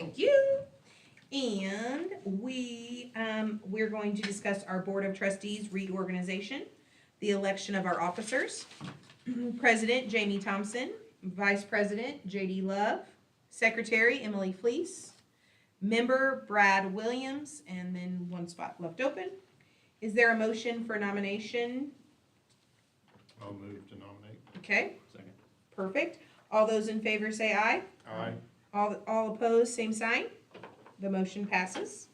Thank you. And we're going to discuss our Board of Trustees reorganization, the election of our officers. President Jamie Thompson, Vice President J.D. Love, Secretary Emily Fleece, Member Brad Williams, and then one spot left open. Is there a motion for nomination? I'll move to nominate. Okay, Second. perfect. All those in favor say aye. Aye. All opposed, same sign. The motion passes.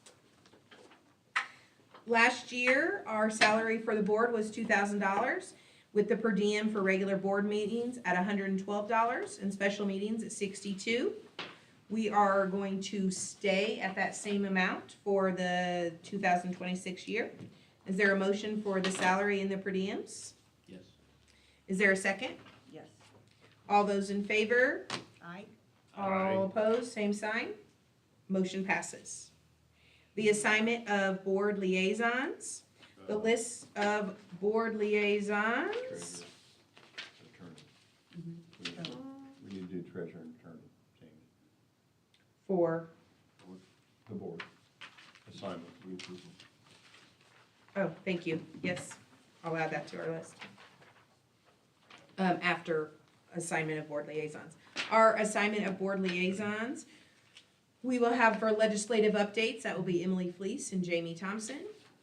Last year, our salary for the board was $2,000, with the per diem for regular board meetings at $112 and special meetings at $62. We are going to stay at that same amount for the 2026 year. Is there a motion for the salary and the per diems? Yes. Is there a second? Yes. All those in favor? Aye. All opposed, same sign. Motion passes. The assignment of board liaisons. The list of board liaisons. Attorney. We need to do treasurer and attorney, Jamie. For, The board. Assignment, we approve them. oh, thank you. Yes, I'll add that to our list. After assignment of board liaisons. Our assignment of board liaisons, we will have for legislative updates, that will be Emily Fleece and Jamie Thompson.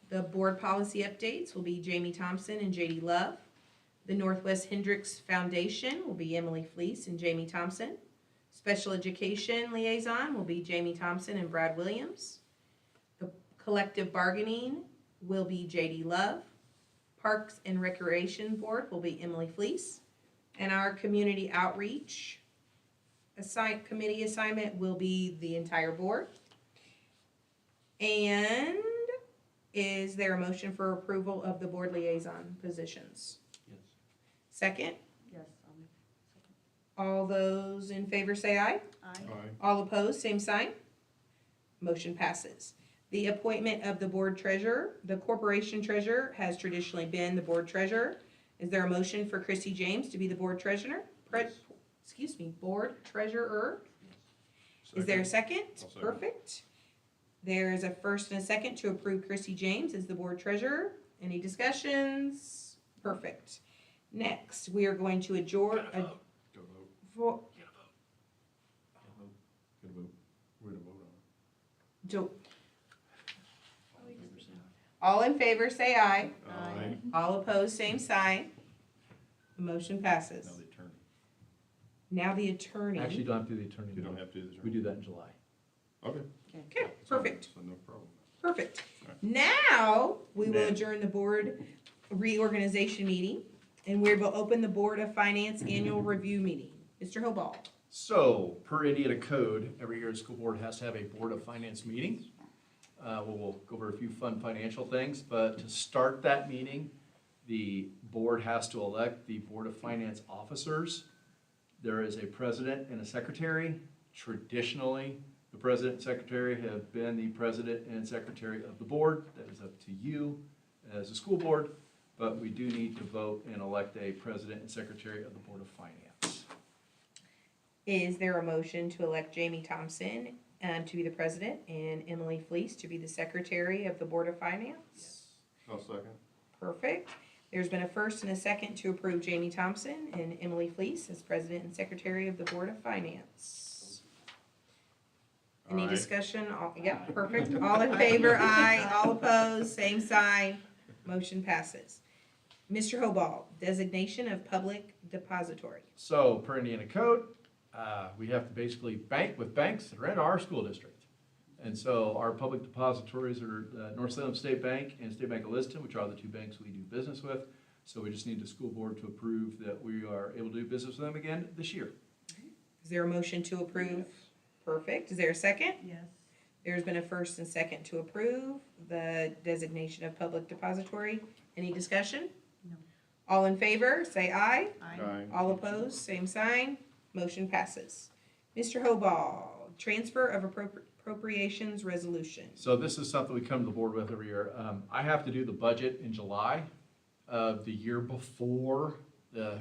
The board policy updates will be Jamie Thompson and J.D. Love. The Northwest Hendricks Foundation will be Emily Fleece and Jamie Thompson. Special Education Liaison will be Jamie Thompson and Brad Williams. The collective bargaining will be J.D. Love. Parks and Recreation Board will be Emily Fleece. And our community outreach committee assignment will be the entire board. And is there a motion for approval of the board liaison positions? Yes. Second? Yes, I'll make second. All those in favor say aye. Aye. Aye. All opposed, same sign. Motion passes. The appointment of the board treasurer. The corporation treasurer has traditionally been the board treasurer. Is there a motion for Christy James to be the board treasurer? Board treasurer. Is there a second? I'll second. Perfect. There is a first and a second to approve Christy James as the board treasurer. Any discussions? Perfect. Next, we are going to adjourn. Go vote. Get a vote. Get a vote. We're gonna vote on All in favor say aye. it. Aye. All opposed, same sign. The motion passes. Now the attorney. Now the attorney. Actually, you don't have to do the attorney. You don't have to do the We attorney. do that in July. Okay. Okay, perfect, So no problem. perfect. Alright. Now, we will Now. adjourn the board reorganization meeting, and we will open the Board of Finance annual review meeting. Mr. Hoball. So, per Indiana code, every year the school board has to have a Board of Finance meeting. We'll go over a few fun financial things, but to start that meeting, the board has to elect the Board of Finance officers. There is a president and a secretary. Traditionally, the president and secretary have been the president and secretary of the board. That is up to you as a school board, but we do need to vote and elect a president and secretary of the Board of Finance. Is there a motion to elect Jamie Thompson to be the president and Emily Fleece to be the secretary of the Board of Finance? I'll second. Perfect. There's been a first and a second to approve Jamie Thompson and Emily Fleece as president and secretary of the Board of Finance. Any Aye. discussion? Yep, perfect. All in favor, aye. All opposed, same sign. Motion passes. Mr. Hoball, designation of public depository. So, per Indiana code, we have to basically bank with banks that are in our school district. And so our public depositories are North Salem State Bank and State Bank of Lizton, which are the two banks we do business with. So we just need the school board to approve that we are able to do business with them again this year. Is there a motion to approve? Perfect. Is there a second? Yes. There's been a first and second to approve the designation of public depository. Any discussion? No. All in favor, say aye. Aye. All opposed, same sign. Motion passes. Mr. Hoball, transfer of appropriations resolution. So this is something we come to the board with every year. I have to do the budget in July of the year before the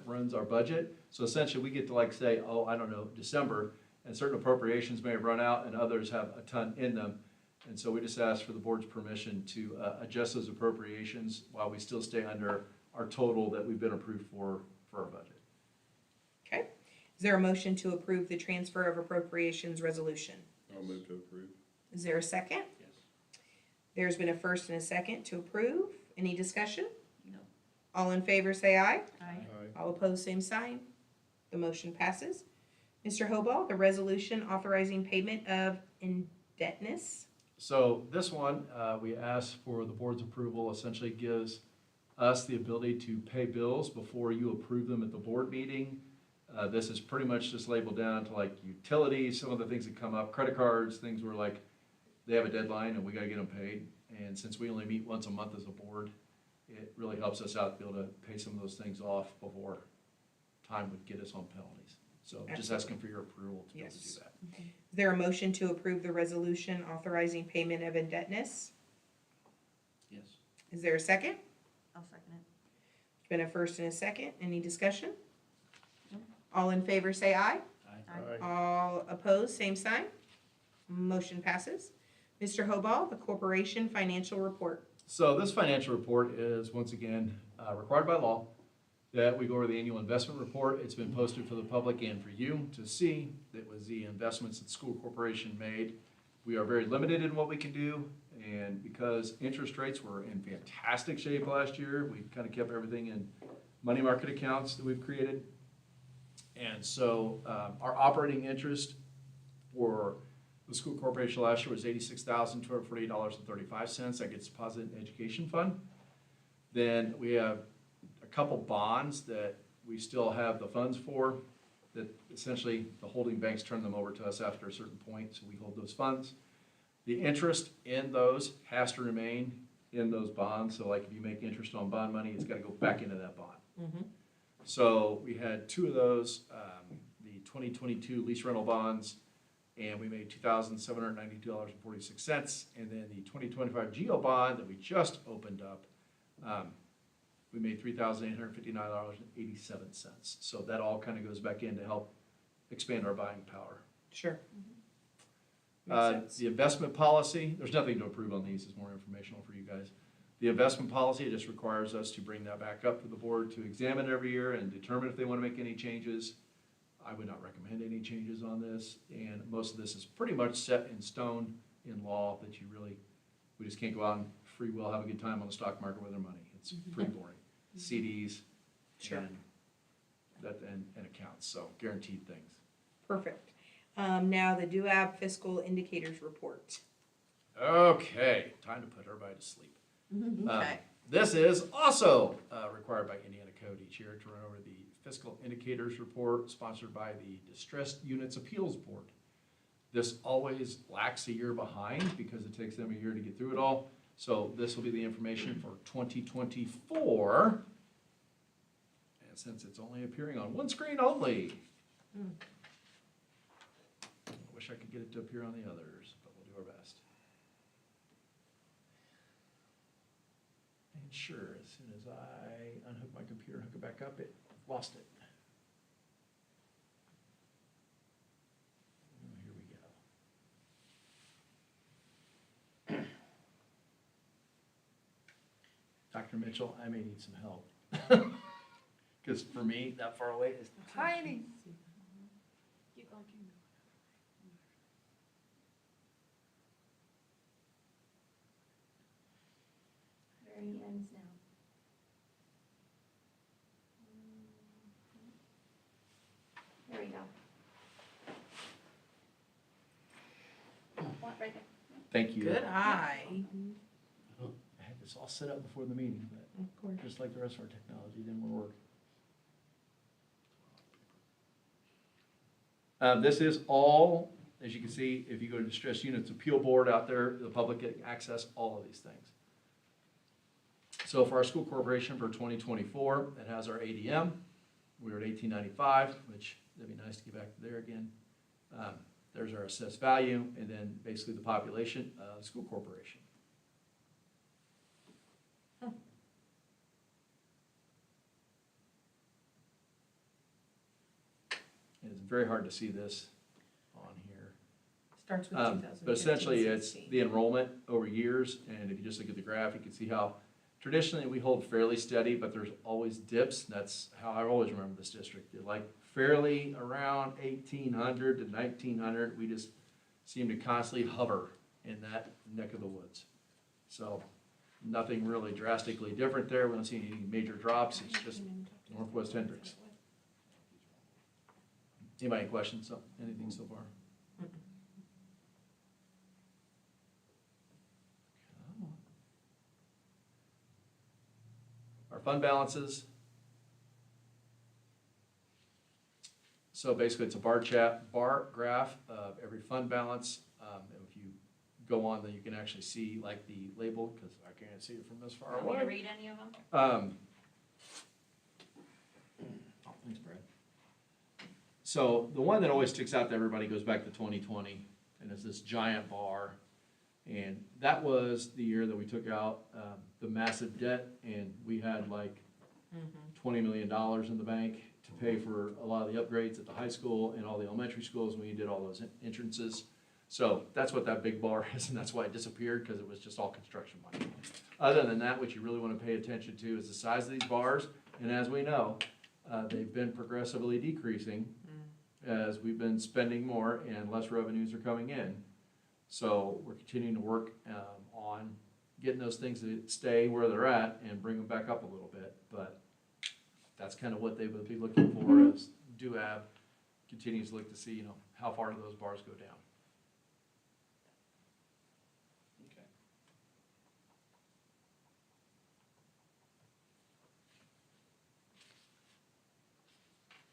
runs our budget. So essentially we get to like say, oh, I don't know, December, and certain appropriations may have run out and others have a ton in them. And so we just asked for the board's permission to adjust those appropriations while we still stay under our total that we've been approved for our budget. Okay. Is there a motion to approve the transfer of appropriations resolution? I'll move to approve. Is there a second? Yes. There's been a first and a second to approve. Any discussion? No. All in favor say aye. Aye. Aye. All opposed, same sign. The motion passes. Mr. Hoball, the resolution authorizing payment of indebtedness. So this one, we asked for the board's approval, essentially gives us the ability to pay bills before you approve them at the board meeting. This is pretty much just labeled down to like utilities, some of the things that come up, credit cards, things where like they have a deadline and we gotta get them paid. And since we only meet once a month as a board, it really helps us out to be able to pay some of those things off before time would get us on penalties. So just asking for your approval to be able to do Yes. that. Is there a motion to approve the resolution authorizing payment of indebtedness? Yes. Is there a second? I'll second it. It's been a first and a second. Any discussion? No. All in favor say aye. Aye. All opposed, same sign. Motion passes. Mr. Hoball, the corporation financial report. So this financial report is, once again, required by law that we go over the annual investment report. It's been posted for the public and for you to see. It was the investments that the school corporation made. We are very limited in what we can do, and because interest rates were in fantastic shape last year, we kind of kept everything in money market accounts that we've created. And so our operating interest for the school corporation last year was $86,248.35. That gets deposited in the education fund. Then we have a couple bonds that we still have the funds for, that essentially the holding banks turn them over to us after a certain point, so we hold those funds. The interest in those has to remain in those bonds, so like if you make interest on bond money, it's gotta go back into that bond. So we had two of those, the 2022 lease rental bonds, and we made $2,792.46. And then the 2025 GEO bond that we just opened up, we made $3,859.87. So that all kind of goes back in to help expand our buying power. Sure. Makes sense. The investment policy, there's nothing to approve on these, it's more informational for you guys. The investment policy just requires us to bring that back up to the board to examine every year and determine if they want to make any changes. I would not recommend any changes on this, and most of this is pretty much set in stone in law that we just can't go out and free will have a good time on the stock market with our money. It's pretty boring. CDs Sure. and accounts, so guaranteed things. Perfect. Now the DUAB fiscal indicators report. Okay, time to put everybody to sleep. Okay. This is also required by Indiana Code each year to run over the fiscal indicators report sponsored by the Distressed Units Appeals Board. This always lacks a year behind because it takes them a year to get through it all. So this will be the information for 2024. And since it's only appearing on one screen only, I wish I could get it to appear on the others, but we'll do our best. And sure, as soon as I unhook my computer and hook it back up, it lost it. Oh, here we go. Dr. Mitchell, I may need some help. Because for me, that far away is tiny. Keep going, keep going. Very ends now. There we go. What, right there? Thank you. Good eye. I had this all set up before the meeting, but Of course. just like the rest of our technology, it didn't want to work. This is all, as you can see, if you go to Distressed Units Appeal Board out there, the public can access all of these things. So for our school corporation for 2024, it has our ADM. We were at 1895, which that'd be nice to get back to there again. There's our assessed value, and then basically the population of the school corporation. It is very hard to see this on Starts with But 2015, essentially, it's 16. the enrollment over years, and if you just look at the graph, you can see how traditionally we hold fairly steady, but there's always dips. That's how I always remember this district. They're like fairly around 1,800 to 1,900. We just seem to constantly hover in that neck of the woods. So nothing really drastically different there. We don't see any major drops. It's just Northwest Hendricks. Anybody any questions? Anything so far? Our fund balances. So basically, it's a bar graph of every fund balance. And if you go on, then you can actually see like the label, because I can't see it from this far Want me to away. read any of them? Thanks, Brad. So the one that always sticks out to everybody goes back to 2020, and it's this giant bar. And that was the year that we took out the massive debt, and we had like $20 million in the bank to pay for a lot of the upgrades at the high school and all the elementary schools when we did all those entrances. So that's what that big bar is, and that's why it disappeared, because it was just all construction money. Other than that, what you really want to pay attention to is the size of these bars, and as we know, they've been progressively decreasing as we've been spending more and less revenues are coming in. So we're continuing to work on getting those things to stay where they're at and bring them back up a little bit. But that's kind of what they would be looking for, as DUAB continues to look to see, you know, how far do those bars go down. Okay.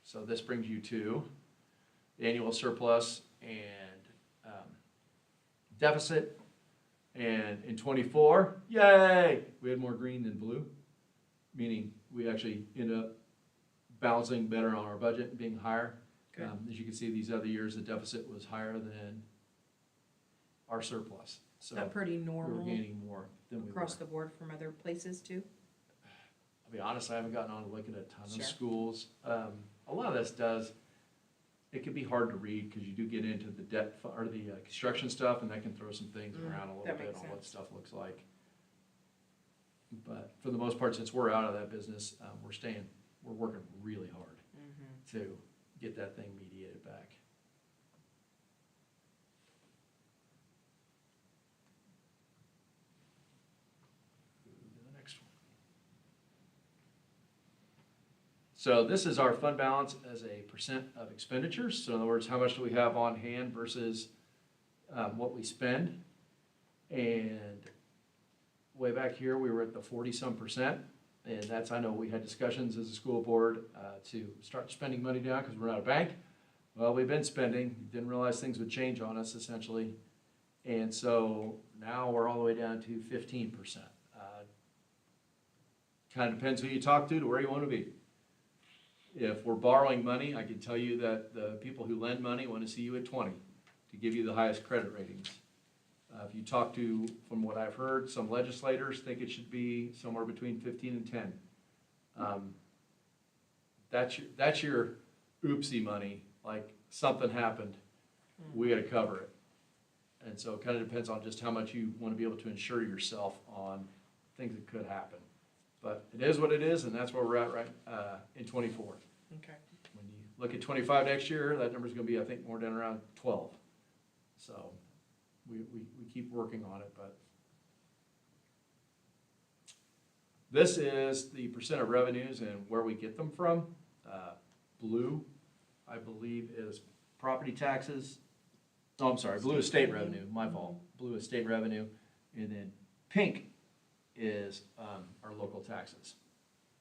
So this brings you to the annual surplus and deficit. And in '24, yay, we had more green than blue, meaning we actually ended up balancing better on our budget and being higher. Good. As you can see, these other years, the deficit was higher than our surplus. Is So that pretty we were normal gaining more than we were. across the board from other places too? I'll be honest, I haven't gotten on to looking at a ton Sure. of schools. A lot of this does, it can be hard to read, because you do get into the debt, or the construction stuff, and that can throw some things around a little that bit makes on what sense. stuff looks like. But for the most part, since we're out of that business, we're working really hard to get that thing mediated back. The next one. So this is our fund balance as a percent of expenditures. So in other words, how much do we have on hand versus what we spend? And way back here, we were at the 40-some percent. And that's, I know we had discussions as a school board to start spending money down because we're not a bank. Well, we've been spending, didn't realize things would change on us essentially. And so now we're all the way down to 15%. Kind of depends who you talk to where you want to be. If we're borrowing money, I can tell you that the people who lend money want to see you at 20 to give you the highest credit ratings. If you talk to, from what I've heard, some legislators think it should be somewhere between 15 and 10. That's your oopsie money, like something happened, we gotta cover it. And so it kind of depends on just how much you want to be able to insure yourself on things that could happen. But it is what it is, and that's where we're at right in '24. Okay. When you look at '25 next year, that number's gonna be, I think, more down around 12. So we keep working on it, but this is the percent of revenues and where we get them from. Blue, I believe, is property taxes. Oh, I'm sorry, blue is state revenue, my fault. Blue is state revenue, and then pink is our local taxes.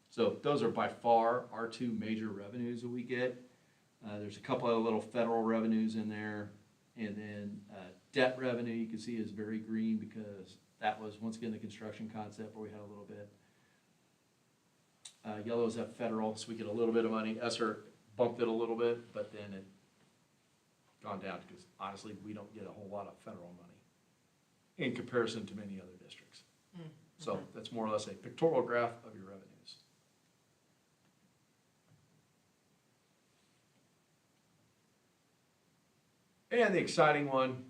So those are by far our two major revenues that we get. There's a couple of little federal revenues in there, and then debt revenue you can see is very green because that was once again the construction concept where we had a little bit. Yellow is that federal, so we get a little bit of money. ESSER bumped it a little bit, but then it gone down because honestly we don't get a whole lot of federal money in comparison to many other districts. So that's more or less a pictorial graph of your revenues. And the exciting one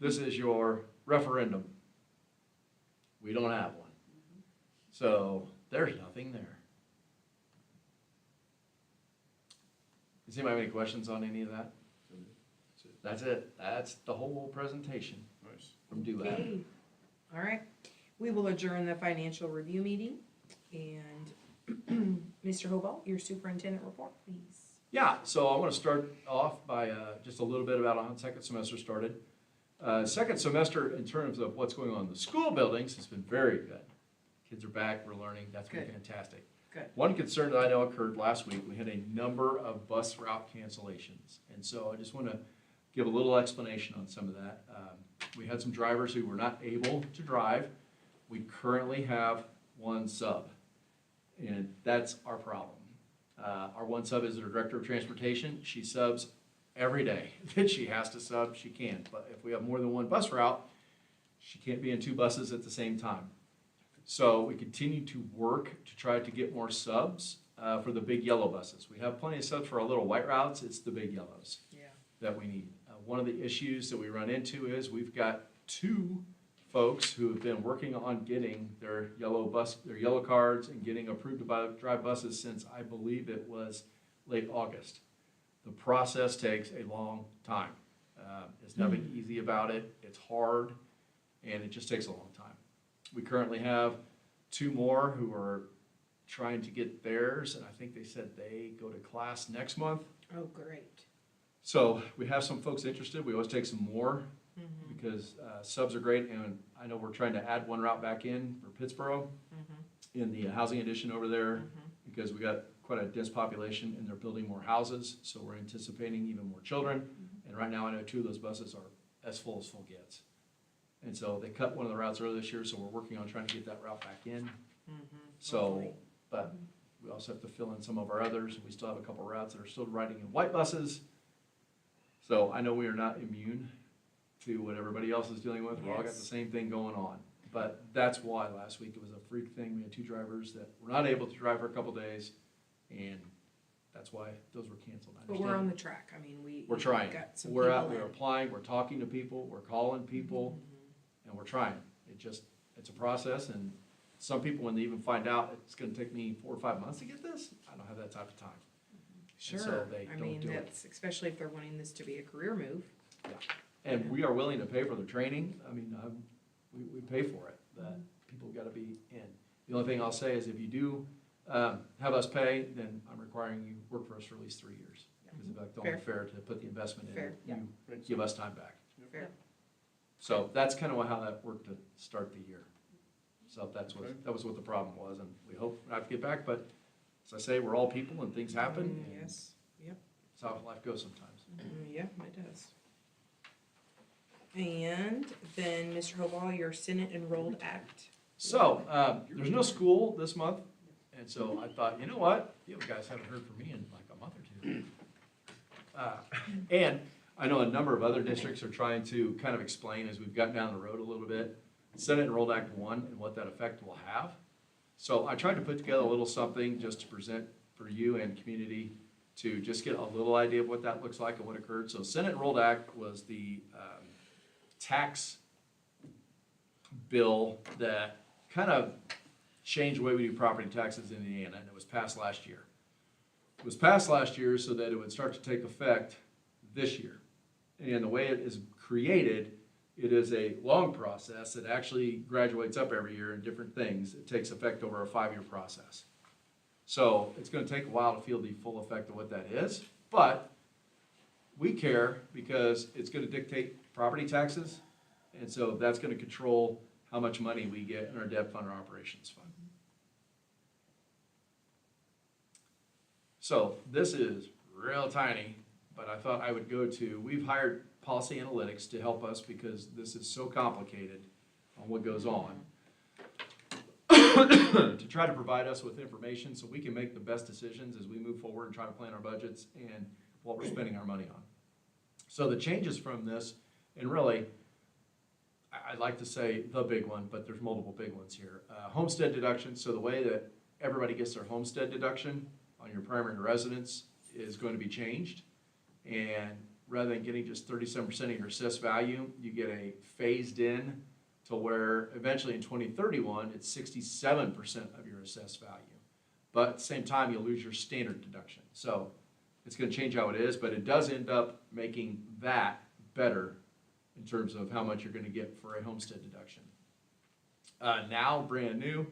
this is your referendum. We don't have one. So there's nothing there. Does anybody have any questions on any of that? That's it. That's the whole presentation Nice. from DUAP. Okay, all right. We will adjourn the financial review meeting, and Mr. Hobart, your superintendent report, please. Yeah, so I want to start off by just a little bit about how the second semester started. Second semester, in terms of what's going on in the school buildings, has been very good. Kids are back, we're learning, that's been Good. fantastic. Good. One concern that I know occurred last week, we had a number of bus route cancellations. And so I just want to give a little explanation on some of that. We had some drivers who were not able to drive. We currently have one sub, and that's our problem. Our one sub is our director of transportation. She subs every day that she has to sub, she can. But if we have more than one bus route, she can't be in two buses at the same time. So we continue to work to try to get more subs for the big yellow buses. We have plenty of subs for our little white routes. It's the big yellows that we need. One of the issues that we run into is we've got two folks who have been working on getting their yellow cards and getting approved to drive buses since I believe it was late August. The process takes a long time. There's nothing easy about it. It's hard, and it just takes a long time. We currently have two more who are trying to get theirs, and I think they said they go to class next month. Oh, great. So we have some folks interested. We always take some more because subs are great, and I know we're trying to add one route back in for Pittsburgh in the housing addition over there because we got quite a dense population and they're building more houses, so we're anticipating even more children. And right now I know two of those buses are as full gets. And so they cut one of the routes earlier this year, so we're working on trying to get that route back in. So, Hopefully. but we also have to fill in some of our others. We still have a couple routes that are still riding in white buses. So I know we are not immune to what everybody else is dealing with. We all got the Yes. same thing going on. But that's why last week it was a freak thing. We had two drivers that were not able to drive for a couple days, and that's why those were canceled. I But we're on understand. the track. I mean, We're trying. got some We're out, people we're in. applying, we're talking to people, we're calling people, and we're trying. It's a process, and some people, when they even find out it's gonna take me 4 or 5 months to get this, I don't have that type of time. so Sure, they I don't mean, do it. that's, especially if they're wanting this to be a career move. And we are willing to pay for their training. I mean, we pay for it, but people gotta be in. The only thing I'll say is if you do have us pay, then I'm requiring you work for us for at least 3 years. Because it's like only fair to put the investment in, Fair, you give us time back. Fair. So that's kind of how that worked to start the year. So that was what the problem was, and we hope not to get back, but as I say, we're all people and things happen. and Yes, yep. That's how life goes sometimes. Yeah, it does. And then, Mr. Hoball, your Senate Enrolled Act. So, there's no school this month, and so I thought, you know what? You guys haven't heard from me in like a month or two. And I know a number of other districts are trying to kind of explain as we've gotten down the road a little bit, Senate Enrolled Act 1 and what that effect will have. So I tried to put together a little something just to present for you and community to just get a little idea of what that looks like and what occurred. So Senate Enrolled Act was the tax bill that kind of changed the way we do property taxes in Indiana, and it was passed last year. It was passed last year so that it would start to take effect this year. And the way it is created, it is a long process that actually graduates up every year in different things. It takes effect over a 5-year process. So it's going to take a while to feel the full effect of what that is, but we care because it's going to dictate property taxes, and so that's going to control how much money we get in our debt fund or operations fund. So this is real tiny, but I thought I would go to, we've hired Policy Analytics to help us because this is so complicated on what goes on. To try to provide us with information so we can make the best decisions as we move forward and try to plan our budgets and what we're spending our money on. So the changes from this, and really, I'd like to say the big one, but there's multiple big ones here. Homestead deduction, so the way that everybody gets their homestead deduction on your primary residence is going to be changed. And rather than getting just 37% of your assessed value, you get a phased in to where eventually in 2031, it's 67% of your assessed value. But at the same time, you'll lose your standard deduction. So it's gonna change how it is, but it does end up making that better in terms of how much you're gonna get for a homestead deduction. Now, brand new,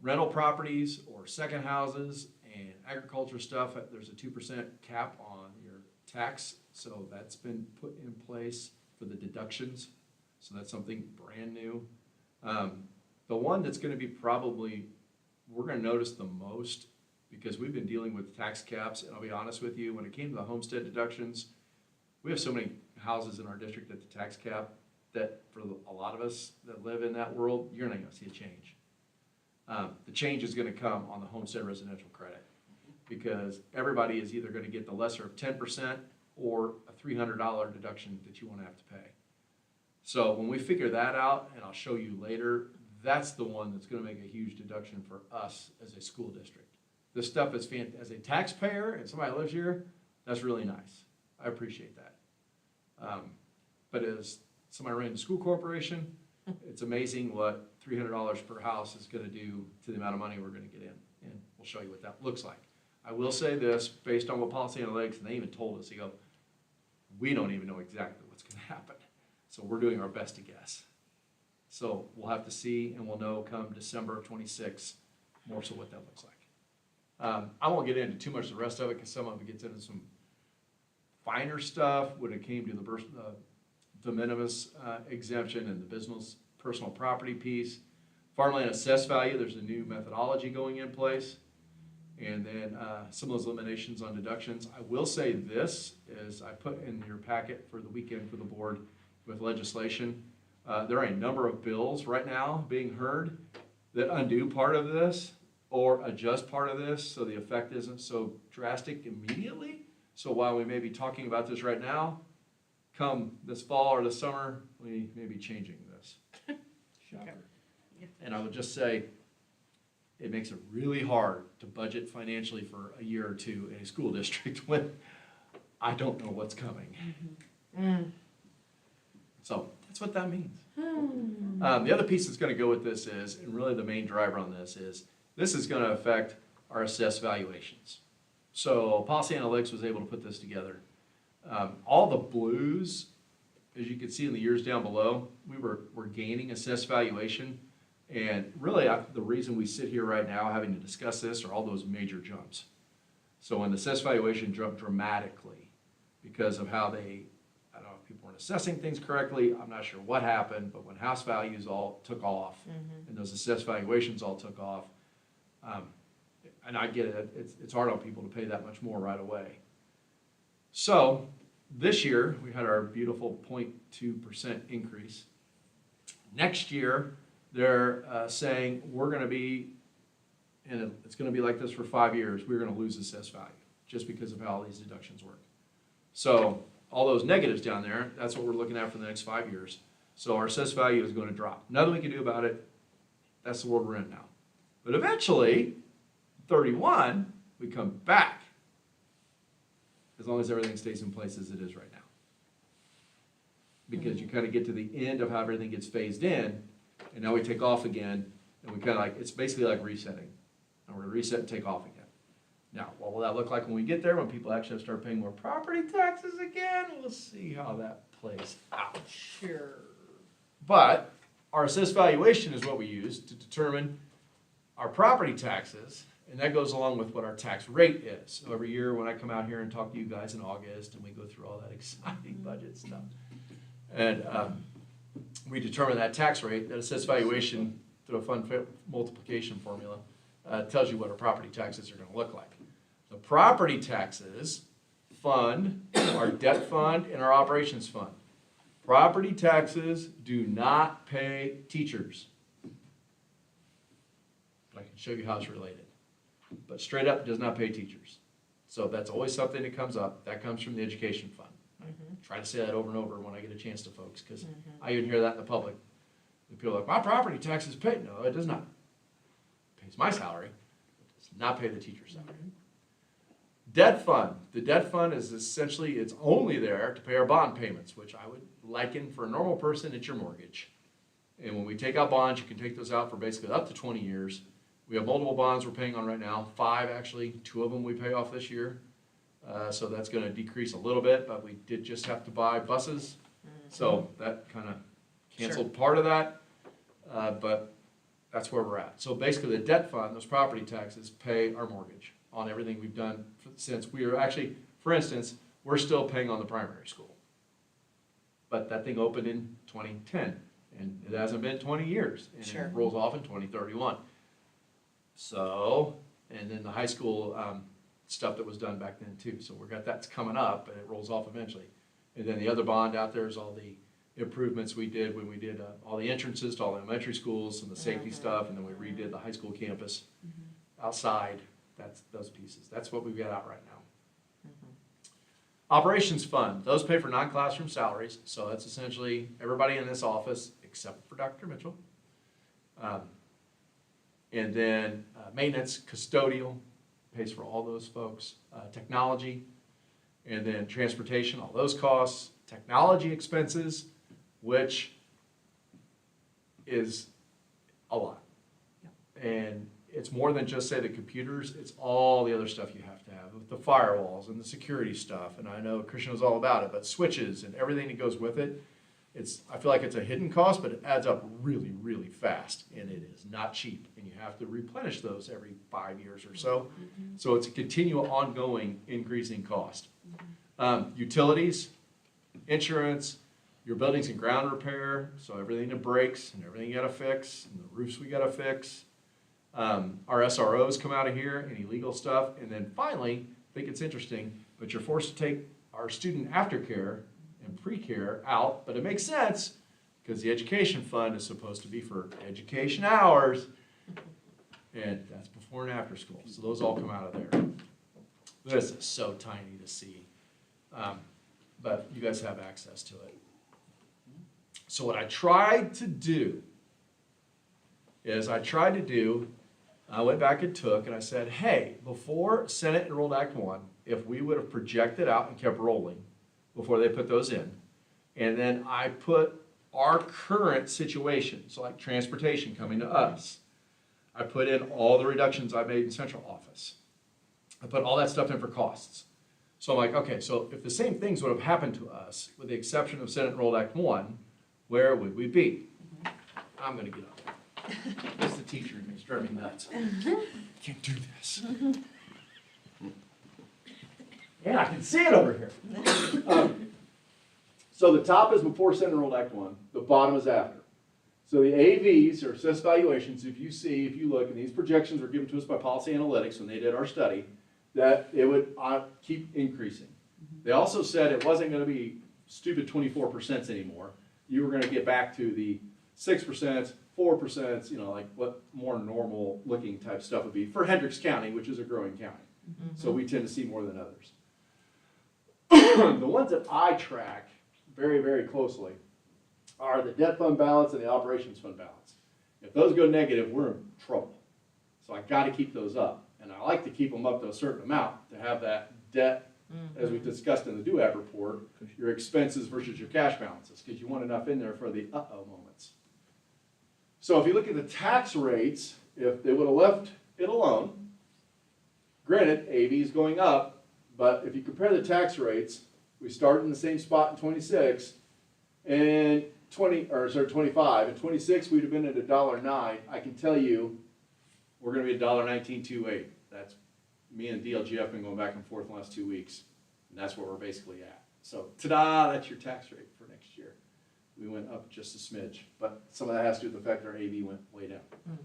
rental properties or second houses and agriculture stuff, there's a 2% cap on your tax. So that's been put in place for the deductions. So that's something brand new. The one that's gonna be probably, we're gonna notice the most, because we've been dealing with tax caps, and I'll be honest with you, when it came to the homestead deductions, we have so many houses in our district at the tax cap that for a lot of us that live in that world, you're not gonna see a change. The change is gonna come on the homestead residential credit, because everybody is either gonna get the lesser of 10% or a $300 deduction that you won't have to pay. So when we figure that out, and I'll show you later, that's the one that's gonna make a huge deduction for us as a school district. This stuff is as a taxpayer and somebody lives here, that's really nice. I appreciate that. But as somebody running the school corporation, it's amazing what $300 per house is gonna do to the amount of money we're gonna get in. And we'll show you what that looks like. I will say this, based on what Policy Analytics, and they even told us, they go, we don't even know exactly what's gonna happen. So we're doing our best to guess. So we'll have to see, and we'll know come December of 26, more so what that looks like. I won't get into too much of the rest of it, because some of it gets into some finer stuff when it came to the de minimis exemption and the business personal property piece. Farmland assessed value, there's a new methodology going in place. And then some of those eliminations on deductions. I will say this, is I put in your packet for the weekend for the board with legislation. There are a number of bills right now being heard that undo part of this or adjust part of this so the effect isn't so drastic immediately. So while we may be talking about this right now, come this fall or this summer, we may be changing this. Okay. And I would just say, it makes it really hard to budget financially for a year or two in a school district when I don't know what's coming. So that's what that means. The other piece that's going to go with this is, and really the main driver on this is going to affect our assessed valuations. So Policy Analytics was able to put this together. All the blues, as you can see in the years down below, we're gaining assessed valuation. And really, the reason we sit here right now having to discuss this are all those major jumps. So when the assessed valuation jumped dramatically because of how they, I don't know if people weren't assessing things correctly, I'm not sure what happened, but when house values all took off and those assessed valuations all took off, and I get it, it's hard on people to pay that much more right away. So this year, we had our beautiful 0.2% increase. Next year, they're saying we're going to be, and it's going to be like this for 5 years, we're going to lose assessed value just because of how all these deductions work. So all those negatives down there, that's what we're looking at for the next 5 years. So our assessed value is going to drop. Nothing we can do about it. That's the world we're in now. But eventually, 31, we come back as long as everything stays in place as it is right now. Because you kind of get to the end of how everything gets phased in, and now we take off again, and we kind of like, it's basically like resetting. And we're going to reset and take off again. Now, what will that look like when we get there, when people actually have to start paying more property taxes again? We'll see how that plays out. Sure. But our assessed valuation is what we use to determine our property taxes, and that goes along with what our tax rate is. So every year when I come out here and talk to you guys in August, and we go through all that exciting budget stuff, and we determine that tax rate, that assessed valuation through a fund multiplication formula tells you what our property taxes are going to look like. The property taxes fund our debt fund and our operations fund. Property taxes do not pay teachers. I can show you how it's related. But straight up does not pay teachers. So that's always something that comes up. That comes from the education fund. I try to say that over and over when I get a chance to folks, because I even hear that in the public. And people are like, my property tax is paid. No, it does not. It pays my salary. It does not pay the teacher's salary. Debt fund. The debt fund is essentially, it's only there to pay our bond payments, which I would liken for a normal person, it's your mortgage. And when we take out bonds, you can take those out for basically up to 20 years. We have multiple bonds we're paying on right now, 5 actually, 2 of them we pay off this year. So that's gonna decrease a little bit, but we did just have to buy buses. So that kind of canceled part of that, but that's where we're at. So basically the debt fund, those property taxes, pay our mortgage on everything we've done since we are actually, for instance, we're still paying on the primary school. But that thing opened in 2010, and it hasn't been 20 years, and Sure. it rolls off in 2031. So, and then the high school stuff that was done back then too. So we've got that's coming up, and it rolls off eventually. And then the other bond out there is all the improvements we did when we did all the entrances to all the elementary schools and the safety stuff, and then we redid the high school campus outside. That's those pieces. That's what we've got out right now. Operations fund, those pay for non-classroom salaries. So that's essentially everybody in this office except for Dr. Mitchell. And then maintenance, custodial, pays for all those folks. Technology, and then transportation, all those costs. Technology expenses, which is a lot. And it's more than just, say, the computers, it's all the other stuff you have to have, with the firewalls and the security stuff, and I know Christian was all about it, but switches and everything that goes with it, I feel like it's a hidden cost, but it adds up really, really fast, and it is not cheap, and you have to replenish those every 5 years or so. So it's a continual, ongoing, increasing cost. Utilities, insurance, your buildings and ground repair, so everything that breaks and everything you gotta fix, and the roofs we gotta fix. Our SROs come out of here, any legal stuff, and then finally, I think it's interesting, but you're forced to take our student aftercare and pre-care out, but it makes sense, because the education fund is supposed to be for education hours, and that's before and after school, so those all come out of there. This is so tiny to see, but you guys have access to it. So what I tried to do is I went back and took, and I said, hey, before Senate enrolled Act 1, if we would have projected out and kept rolling before they put those in, and then I put our current situation, so like transportation coming to us, I put in all the reductions I made in central office. I put all that stuff in for costs. So I'm like, okay, so if the same things would have happened to us, with the exception of Senate enrolled Act 1, where would we be? I'm gonna get up. That's the teacher in me, it's driving me nuts. Can't do this. Yeah, I can see it over here. So the top is before Senate enrolled Act 1, the bottom is after. So the AVs, or assessed valuations, if you look, and these projections were given to us by Policy Analytics when they did our study, that it would keep increasing. They also said it wasn't gonna be stupid 24% anymore. You were gonna get back to the 6%, 4%, like what more normal looking type stuff would be for Hendricks County, which is a growing county. So we tend to see more than others. The ones that I track very, very closely are the debt fund balance and the operations fund balance. If those go negative, we're in trouble. So I gotta keep those up. And I like to keep them up to a certain amount to have that debt, as we discussed in the DUAB report, your expenses versus your cash balances, because you want enough in there for the uh-oh moments. So if you look at the tax rates, if they would have left it alone, granted, AV is going up, but if you compare the tax rates, we started in the same spot in 26, and 25, and 26 we'd have been at $1.09. I can tell you, we're going to be $1.1928. That's me and DLG have been going back and forth the last 2 weeks, and that's where we're basically at. So, ta-da, that's your tax rate for next year. We went up just a smidge, but some of that has to do with the fact that our AV went way down.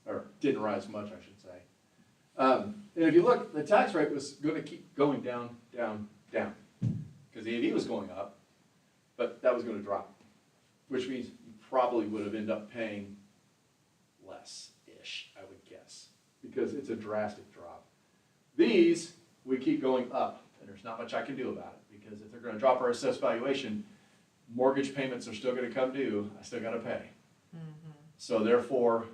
Or didn't rise much, I should say. And if you look, the tax rate was going to keep going down, down, down, because the AV was going up, but that was going to drop, which means you probably would have ended up paying less-ish, I would guess, because it's a drastic drop. These, we keep going up, and there's not much I can do about it, because if they're going to drop our assessed valuation, mortgage payments are still going to come due, I still got to pay. So therefore,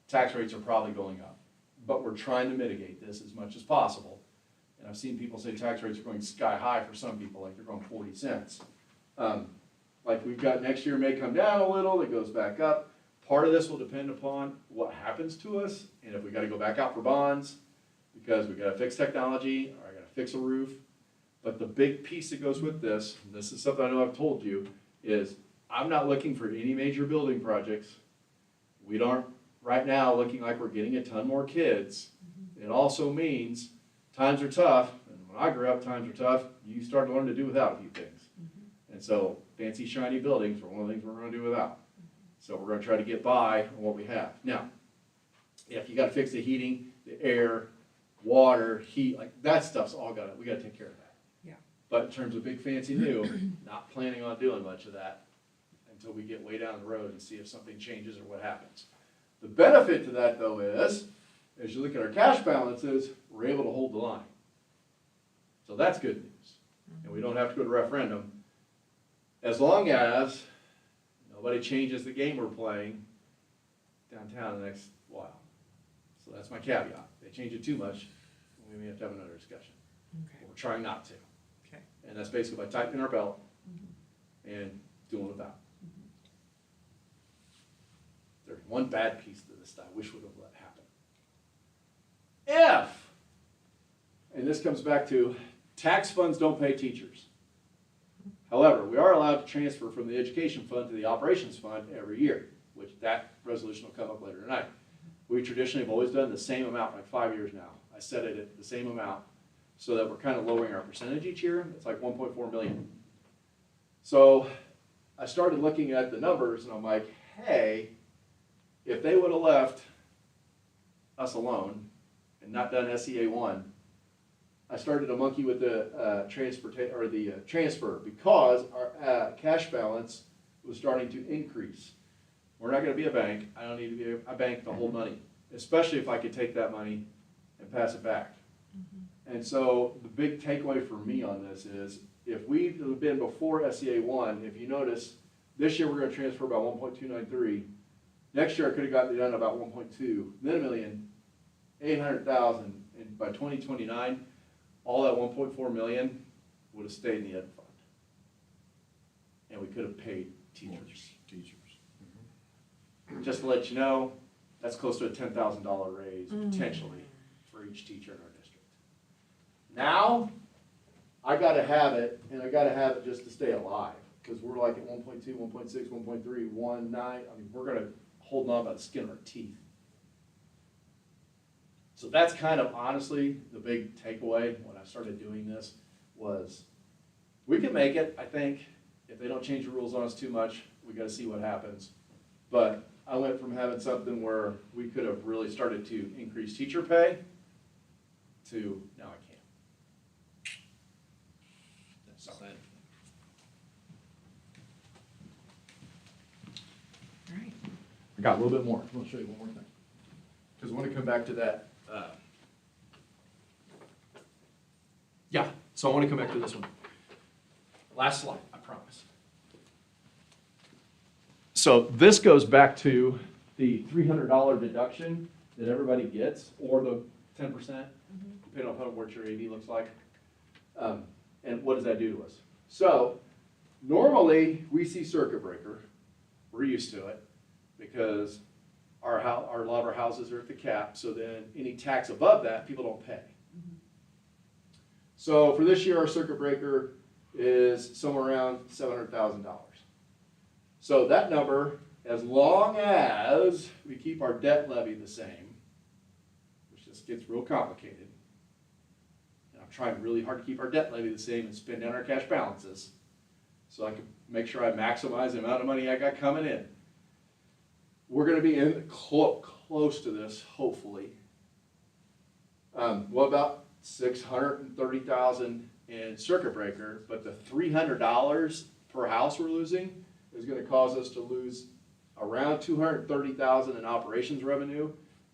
tax rates are probably going up. But we're trying to mitigate this as much as possible. And I've seen people say tax rates are going sky high for some people, like they're going 40 cents. Like we've got next year may come down a little, it goes back up. Part of this will depend upon what happens to us, and if we gotta go back out for bonds, because we gotta fix technology, or I gotta fix a roof. But the big piece that goes with this, and this is something I know I've told you, is I'm not looking for any major building projects. We aren't right now looking like we're getting a ton more kids. It also means times are tough, and when I grew up, times are tough, you start to learn to do without a few things. And so fancy shiny buildings are one of the things we're gonna do without. So we're gonna try to get by on what we have. Now, if you gotta fix the heating, the air, water, heat, like that stuff's all we gotta take care of that. Yeah. But in terms of big fancy new, not planning on doing much of that until we get way down the road and see if something changes or what happens. The benefit to that though is, as you look at our cash balances, we're able to hold the line. So that's good news. And we don't have to go to referendum. As long as nobody changes the game we're playing downtown the next while. So that's my caveat. If they change it too much, we may have to have another discussion. Okay. But we're trying not to. Okay. And that's basically by tightening our belt and doing without. There's one bad piece to this that I wish would have let happen. And this comes back to tax funds don't pay teachers. However, we are allowed to transfer from the education fund to the operations fund every year, which that resolution will come up later tonight. We traditionally have always done the same amount, like 5 years now. I set it at the same amount so that we're kind of lowering our percentage each year. It's like 1.4 million. So I started looking at the numbers and I'm like, hey, if they would have left us alone and not done SEA 1, I started to monkey with the transfer because our cash balance was starting to increase. We're not going to be a bank. I don't need to be a bank to hold money, especially if I could take that money and pass it back. And so the big takeaway for me on this is if we'd have been before SEA 1, if you notice, this year we're going to transfer about 1.293. Next year I could have gotten it done about 1.2, then $1,800,000, and by 2029, all that 1.4 million would have stayed in the ed fund. And we could have paid teachers. Just to let you know, that's close to a $10,000 raise potentially for each teacher in our district. Now, I gotta have it, and I gotta have it just to stay alive, because we're like at 1.2, 1.6, 1.3, 1.9, I mean, we're gonna hold on by the skin of our teeth. So that's kind of honestly the big takeaway when I started doing this was we can make it, I think, if they don't change the rules on us too much, we gotta see what happens. But I went from having something where we could have really started to increase teacher pay to now I can't. That's sad. All right. I got a little bit more. I'm gonna show you one more thing. Because I want to come back to that. Yeah, so I want to come back to this one. Last slide, I promise. So this goes back to the $300 deduction that everybody gets, or the 10%, depending on what your AD looks like. And what does that do to us? So normally we see circuit breaker. We're used to it because a lot of our houses are at the cap, so then any tax above that, people don't pay. So for this year, our circuit breaker is somewhere around $700,000. So that number, as long as we keep our debt levy the same, which just gets real complicated, and I'm trying really hard to keep our debt levy the same and spend down our cash balances, so I can make sure I maximize the amount of money I got coming in. We're going to be in close to this, hopefully. Well, about $630,000 in circuit breaker, but the $300 per house we're losing is going to cause us to lose around $230,000 in operations revenue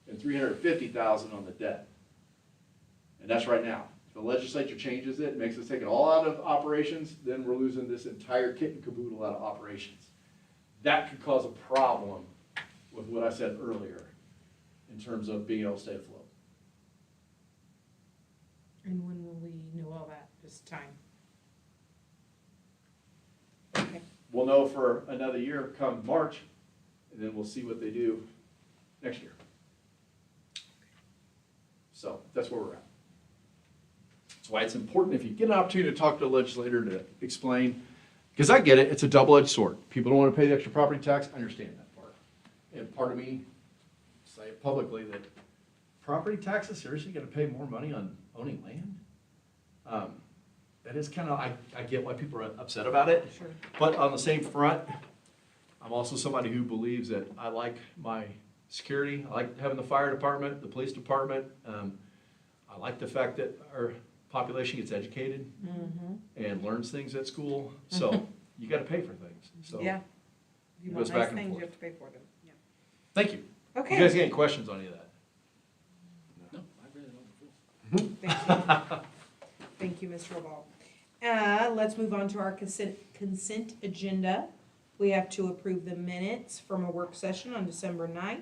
and $350,000 on the debt. And that's right now. If the legislature changes it, makes us take it all out of operations, then we're losing this entire kit and caboodle out of operations. That could cause a problem with what I said earlier in terms of being able to stay afloat. And when will we know all that, this time? Okay, We'll know for another year come March, and then we'll see what they do next year. So that's where we're at. That's why it's important if you get an opportunity to talk to a legislator to explain, because I get it, it's a double-edged sword. People don't want to pay the extra property tax, I understand that part. And part of me, say it publicly, that property taxes, seriously, gonna pay more money on owning land? That is kind of, I get why people are upset about it. sure. But on the same front, I'm also somebody who believes that I like my security. I like having the fire department, the police department. I like the fact that our population gets educated and learns things at school. So you got to pay for things. So Yeah. If you it want goes nice back and things, you forth. have to pay for them. Thank you. You Okay. guys got any questions on any of that? No, I read it all before. Thank you. Thank you, Mr. Hoball. Let's move on to our consent agenda. We have to approve the minutes from a work session on December 9th,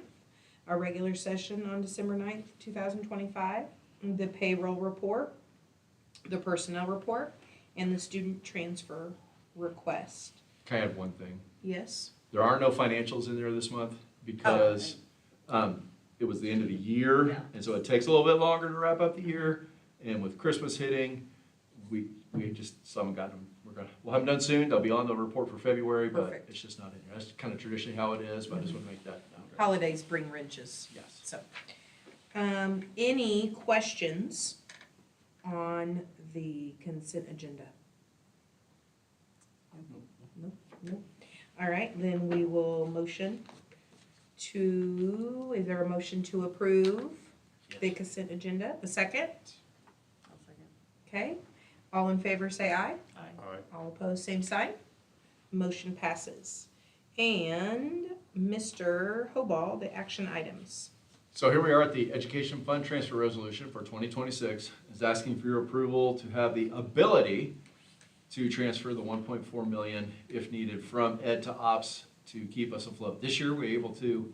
a regular session on December 9th, 2025, the payroll report, the personnel report, and the student transfer request. Can I add one thing? Yes? There are no financials in there this month because it was the end of the year. Yeah. And so it takes a little bit longer to wrap up the year. And with Christmas hitting, we just still haven't gotten them. We'll have them done soon. They'll be on the report for February, but Perfect. it's just not in there. That's kind of traditionally how it is, but I just want to make that known. Holidays bring wrenches. Yes. So, any questions on the consent agenda? No. All right, then we will motion is there a motion to approve the consent agenda? A second? I'll second. Okay. All in favor, say aye. Aye. All right. All opposed, same sign. Motion passes. And Mr. Hoball, the action items. So here we are at the Education Fund Transfer Resolution for 2026. Is asking for your approval to have the ability to transfer the 1.4 million if needed from ed to ops to keep us afloat. This year, we're able to,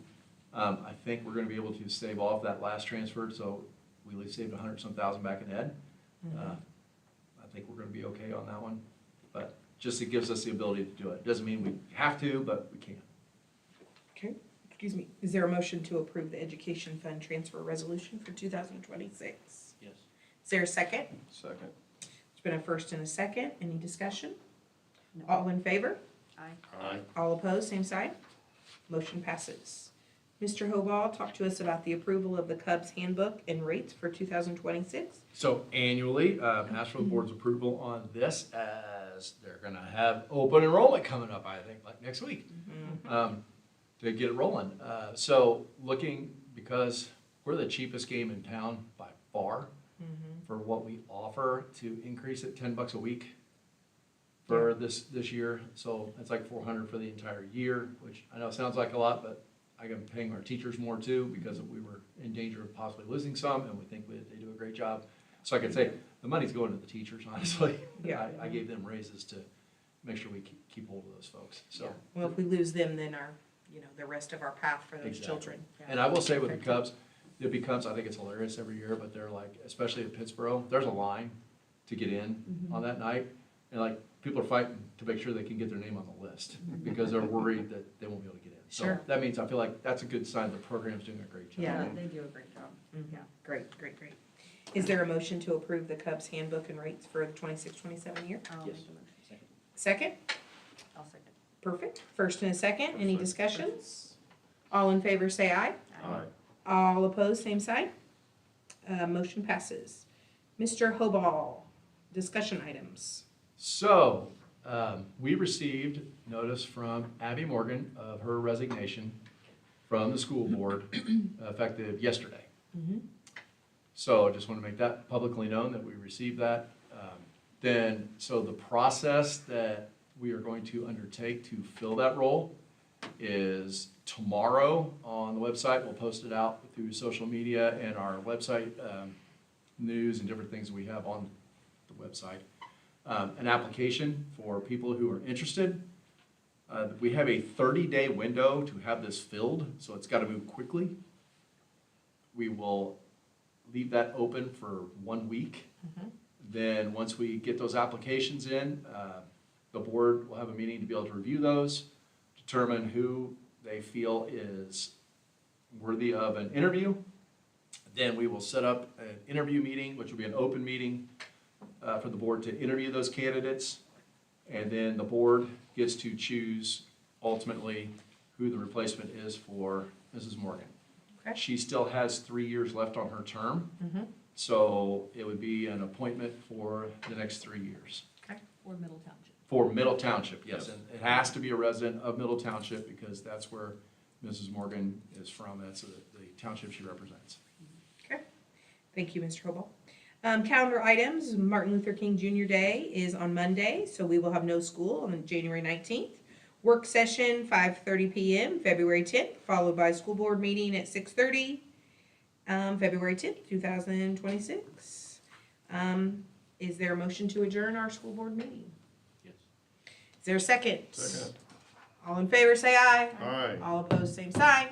I think we're gonna be able to save off that last transfer, so we saved 100-some thousand back in ed. I think we're gonna be okay on that one, but just it gives us the ability to do it. Doesn't mean we have to, but we can. Okay, excuse me. Is there a motion to approve the education fund transfer resolution for 2026? Yes. Is there a second? Second. It's been a first and a second. Any discussion? No. All in favor? Aye. Aye. All opposed, same side. Motion passes. Mr. Hoball, talk to us about the approval of the Cubs handbook and rates for 2026. So annually, ask for the board's approval on this as they're gonna have open enrollment coming up, I think, like next week, to get it rolling. So looking, because we're the cheapest game in town by far for what we offer, to increase it $10 a week for this year. So that's like 400 for the entire year, which I know sounds like a lot, but I'm paying our teachers more too, because we were in danger of possibly losing some, and we think they do a great job. So I can say, the money's going to the teachers, honestly. Yeah. I gave them raises to make sure we keep hold of those folks, so. Well, if we lose them, then the rest of our path for those Exactly. children. And I will say with the Cubs, it becomes, I think it's hilarious every year, but they're like, especially at Pittsburgh, there's a line to get in on that night. And like, people are fighting to make sure they can get their name on the list, because they're worried that they won't be able to get in. Sure. So that means, I feel like that's a good sign the program's doing a great job. Yeah. They do a great job. Yeah, great. Is there a motion to approve the Cubs handbook and rates for the 26-27 year? I'll Yes. make the motion. Second. Second? I'll second. Perfect. First and a second. Any discussions? All in favor, say aye. Aye. All opposed, same side. Motion passes. Mr. Hoball, discussion items. So, we received notice from Abby Morgan of her resignation from the school board effective yesterday. So I just want to make that publicly known that we received that. So the process that we are going to undertake to fill that role is tomorrow on the website. We'll post it out through social media and our website news and different things we have on the website. An application for people who are interested. We have a 30-day window to have this filled, so it's got to move quickly. We will leave that open for 1 week Then, once we get those applications in, the board will have a meeting to be able to review those, determine who they feel is worthy of an interview. Then we will set up an interview meeting, which will be an open meeting for the board to interview those candidates. And then the board gets to choose ultimately who the replacement is for Mrs. Morgan. Okay. She still has 3 years left on her term, Mhm. so it would be an appointment for the next 3 years. Or Middle Township. For Middle Township, yes, and it has to be a resident of Middle Township because that's where Mrs. Morgan is from, that's the township she represents. Thank you, Mr. Hobel. Calendar items, Martin Luther King Jr. Day is on Monday, so we will have no school on January 19th. Work session, 5:30 p.m., February 10th, followed by school board meeting at 6:30, February 10th, 2026. Is there a motion to adjourn our school board meeting? Yes. Is there a second? Second. All in favor, say aye. Aye. All opposed, same sign.